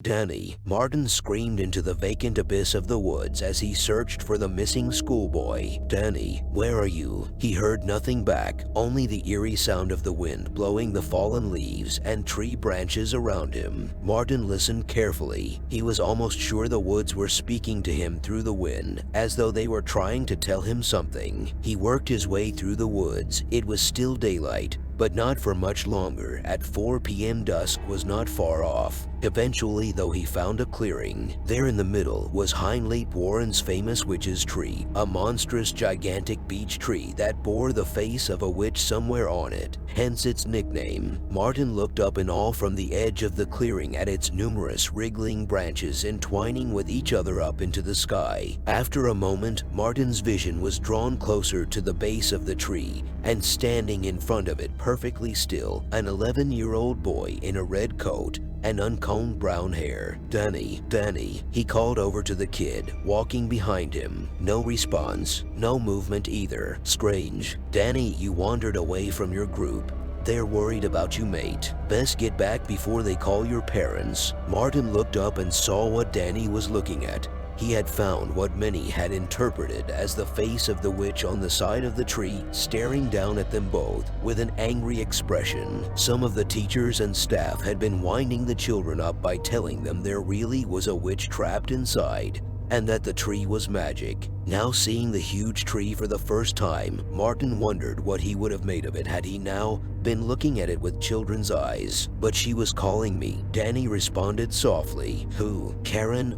Danny, Martin screamed into the vacant abyss of the woods as he searched for the missing schoolboy. "Danny, where are you?" He heard nothing back, only the eerie sound of the wind blowing the fallen leaves and tree branches around him. Martin listened carefully. He was almost sure the woods were speaking to him through the wind, as though they were trying to tell him something. He worked his way through the woods. It was still daylight, but not for much longer. At 4 p.m. dusk was not far off. Eventually, though, he found a clearing. There in the middle was Heinlein Warren's famous witch's tree, a monstrous gigantic beech tree that bore the face of a witch somewhere on it, hence its nickname. Martin looked up in awe from the edge of the clearing at its numerous wriggling branches entwining with each other up into the sky. After a moment, Martin's vision was drawn closer to the base of the tree, and standing in front of it perfectly still, an 11-year-old boy in a red coat and uncombed brown hair. "Danny, Danny," he called over to the kid, walking behind him. No response, no movement either. Strange. "Danny, you wandered away from your group. They're worried about you, mate. Best get back before they call your parents." Martin looked up and saw what Danny was looking at. He had found what many had interpreted as the face of the witch on the side of the tree, staring down at them both with an angry expression. Some of the teachers and staff had been winding the children up by telling them there really was a witch trapped inside, and that the tree was magic. Now seeing the huge tree for the first time, Martin wondered what he would have made of it had he now been looking at it with children's eyes. "But she was calling me," Danny responded softly. "Who? Karen,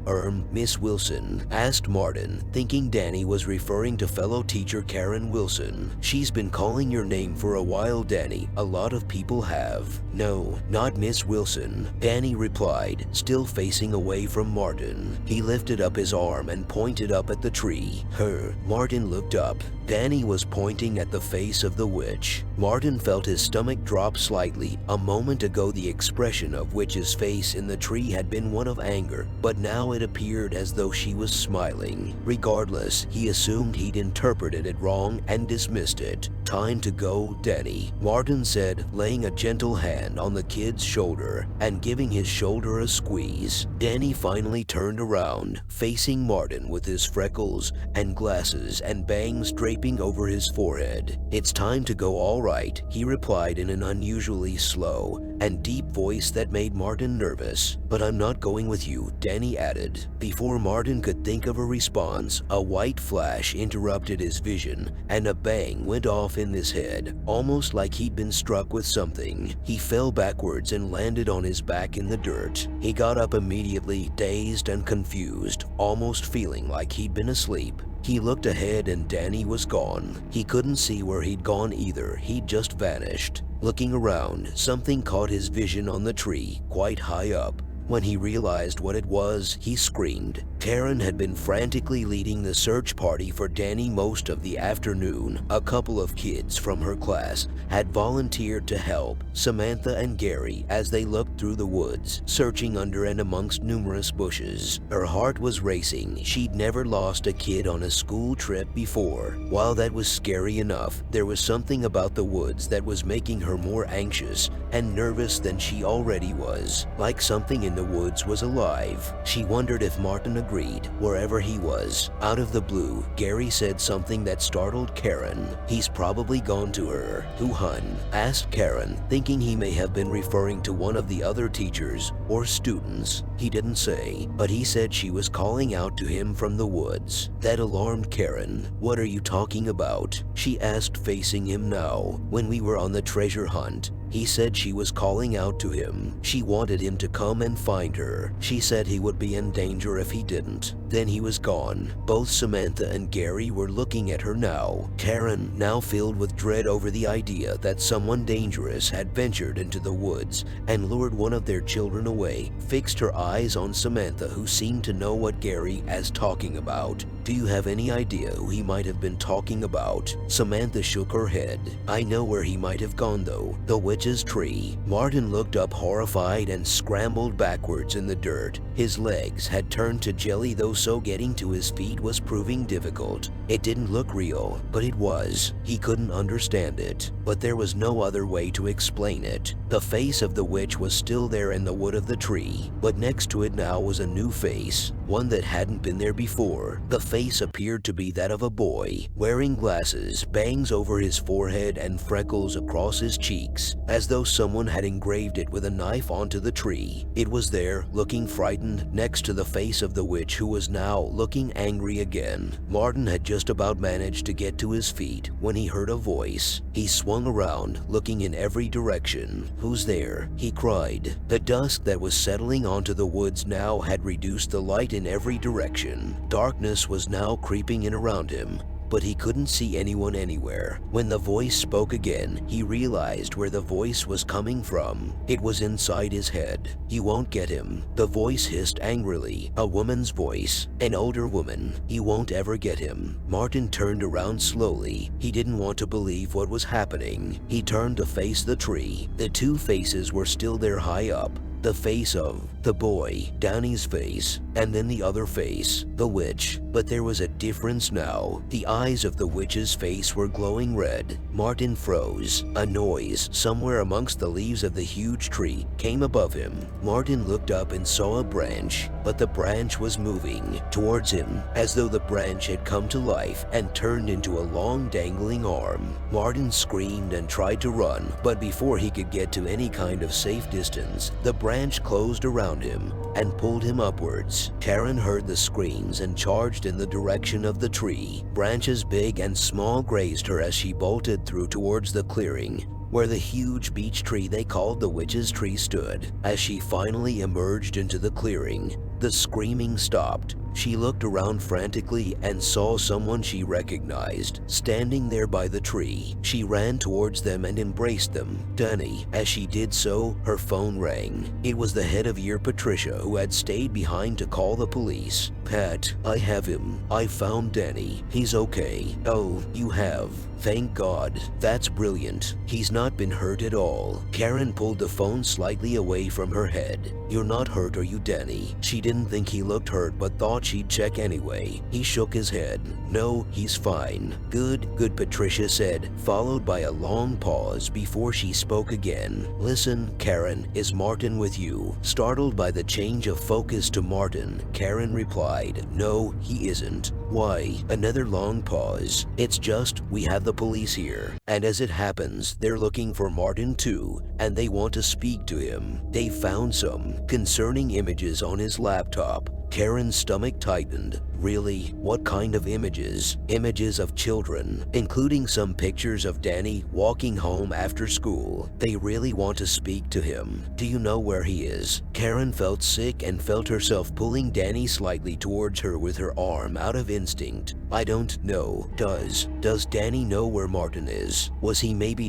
Miss Wilson?" asked Martin, thinking Danny was referring to fellow teacher Karen Wilson. "She's been calling your name for a while, Danny. A lot of people have." "No, not Miss Wilson," Danny replied, still facing away from Martin. He lifted up his arm and pointed up at the tree. "Her." Martin looked up. Danny was pointing at the face of the witch. Martin felt his stomach drop slightly. A moment ago the expression of witch's face in the tree had been one of anger, but now it appeared as though she was smiling. Regardless, he assumed he'd interpreted it wrong and dismissed it. "Time to go, Danny," Martin said, laying a gentle hand on the kid's shoulder and giving his shoulder a squeeze. Danny finally turned around, facing Martin with his freckles and glasses and bangs draping over his forehead. "It's time to go, all right," he replied in an unusually slow and deep voice that made Martin nervous. "But I'm not going with you," Danny added. Before Martin could think of a response, a white flash interrupted his vision and a bang went off in his head, almost like he'd been struck with something. He fell backwards and landed on his back in the dirt. He got up immediately, dazed and confused, almost feeling like he'd been asleep. He looked ahead and Danny was gone. He couldn't see where he'd gone either. He'd just vanished. Looking around, something caught his vision on the tree, quite high up. When he realized what it was, he screamed. Karen had been frantically leading the search party for Danny most of the afternoon. A couple of kids from her class had volunteered to help Samantha and Gary as they looked through the woods, searching under and amongst numerous bushes. Her heart was racing. She'd never lost a kid on a school trip before. While that was scary enough, there was something about the woods that was making her more anxious and nervous than she already was, like something in the woods was alive. She wondered if Martin agreed, wherever he was. Out of the blue, Gary said something that startled Karen. "He's probably gone to her." "Who, hun?" asked Karen, thinking he may have been referring to one of the other teachers or students. He didn't say, but he said she was calling out to him from the woods. That alarmed Karen. "What are you talking about?" she asked, facing him now. "When we were on the treasure hunt, he said she was calling out to him. She wanted him to come and find her. She said he would be in danger if he didn't. Then he was gone." Both Samantha and Gary were looking at her now. Karen, now filled with dread over the idea that someone dangerous had ventured into the woods and lured one of their children away, fixed her eyes on Samantha, who seemed to know what Gary was talking about. Do you have any idea who he might have been talking about? Samantha shook her head. I know where he might have gone though. The witch's tree. Martin looked up horrified and scrambled backwards in the dirt. His legs had turned to jelly, though, so getting to his feet was proving difficult. It didn't look real, but it was. He couldn't understand it, but there was no other way to explain it. The face of the witch was still there in the wood of the tree, but next to it now was a new face, one that hadn't been there before. The face appeared to be that of a boy, wearing glasses, bangs over his forehead, and freckles across his cheeks, as though someone had engraved it with a knife onto the tree. It was there, looking frightened, next to the face of the witch, who was now looking angry again. Martin had just about managed to get to his feet when he heard a voice. He swung around, looking in every direction. "Who's there?" he cried. The dusk that was settling onto the woods now had reduced the light in every direction. Darkness was now creeping in around him, but he couldn't see anyone anywhere. When the voice spoke again, he realized where the voice was coming from. It was inside his head. "You won't get him," the voice hissed angrily. A woman's voice, an older woman. "You won't ever get him." Martin turned around slowly. He didn't want to believe what was happening. He turned to face the tree. The two faces were still there high up. The face of the boy, Danny's face, and then the other face, the witch. But there was a difference now. The eyes of the witch's face were glowing red. Martin froze. A noise somewhere amongst the leaves of the huge tree came above him. Martin looked up and saw a branch, but the branch was moving towards him, as though the branch had come to life and turned into a long dangling arm. Martin screamed and tried to run, but before he could get to any kind of safe distance, the branch closed around him and pulled him upwards. Karen heard the screams and charged in the direction of the tree. Branches big and small grazed her as she bolted through towards the clearing, where the huge beech tree they called the witch's tree stood. As she finally emerged into the clearing, the screaming stopped. She looked around frantically and saw someone she recognized standing there by the tree. She ran towards them and embraced them. Danny. As she did so, her phone rang. It was the head of year, Patricia, who had stayed behind to call the police. "Pat, I have him. I found Danny. He's okay." "Oh, you have? Thank God. That's brilliant. He's not been hurt at all." Karen pulled the phone slightly away from her head. "You're not hurt, are you, Danny?" She didn't think he looked hurt, but thought she'd check anyway. He shook his head. "No, he's fine." Good, Patricia said, followed by a long pause before she spoke again. "Listen, Karen, is Martin with you?" Startled by the change of focus to Martin, Karen replied, "No, he isn't." "Why?" Another long pause. "It's just, we have the police here, and as it happens, they're looking for Martin too, and they want to speak to him. They found some concerning images on his laptop." Karen's stomach tightened. "Really? What kind of images?" "Images of children, including some pictures of Danny walking home after school. They really want to speak to him. Do you know where he is?" Karen felt sick and felt herself pulling Danny slightly towards her with her arm out of instinct. "I don't know. Does Danny know where Martin is? Was he maybe ...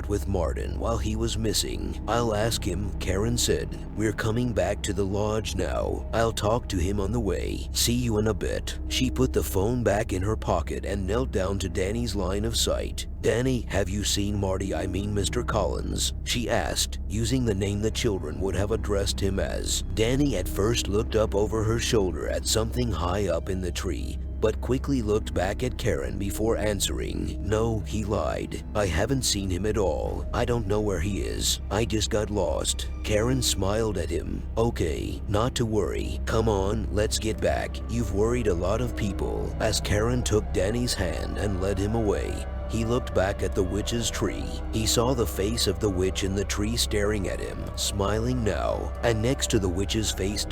with Martin while he was missing?" "I'll ask him," Karen said. "We're coming back to the lodge now. I'll talk to him on the way. See you in a bit." She put the phone back in her pocket and knelt down to Danny's line of sight. "Danny, have you seen Marty, I mean Mr. Collins?" she asked, using the name the children would have addressed him as. Danny at first looked up over her shoulder at something high up in the tree, but quickly looked back at Karen before answering. "No," he lied. "I haven't seen him at all. I don't know where he is. I just got lost." Karen smiled at him. "Okay, not to worry. Come on, let's get back. You've worried a lot of people." As Karen took Danny's hand and led him away, he looked back at the witch's tree. He saw the face of the witch in the tree staring at him, smiling now, and next to the witch's face ...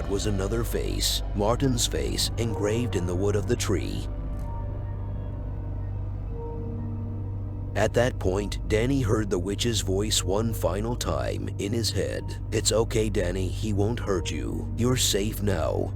was another face, Martin's face, engraved in the wood of the tree. At that point, Danny heard the witch's voice one final time in his head. "It's okay, Danny, he won't hurt you. You're safe now.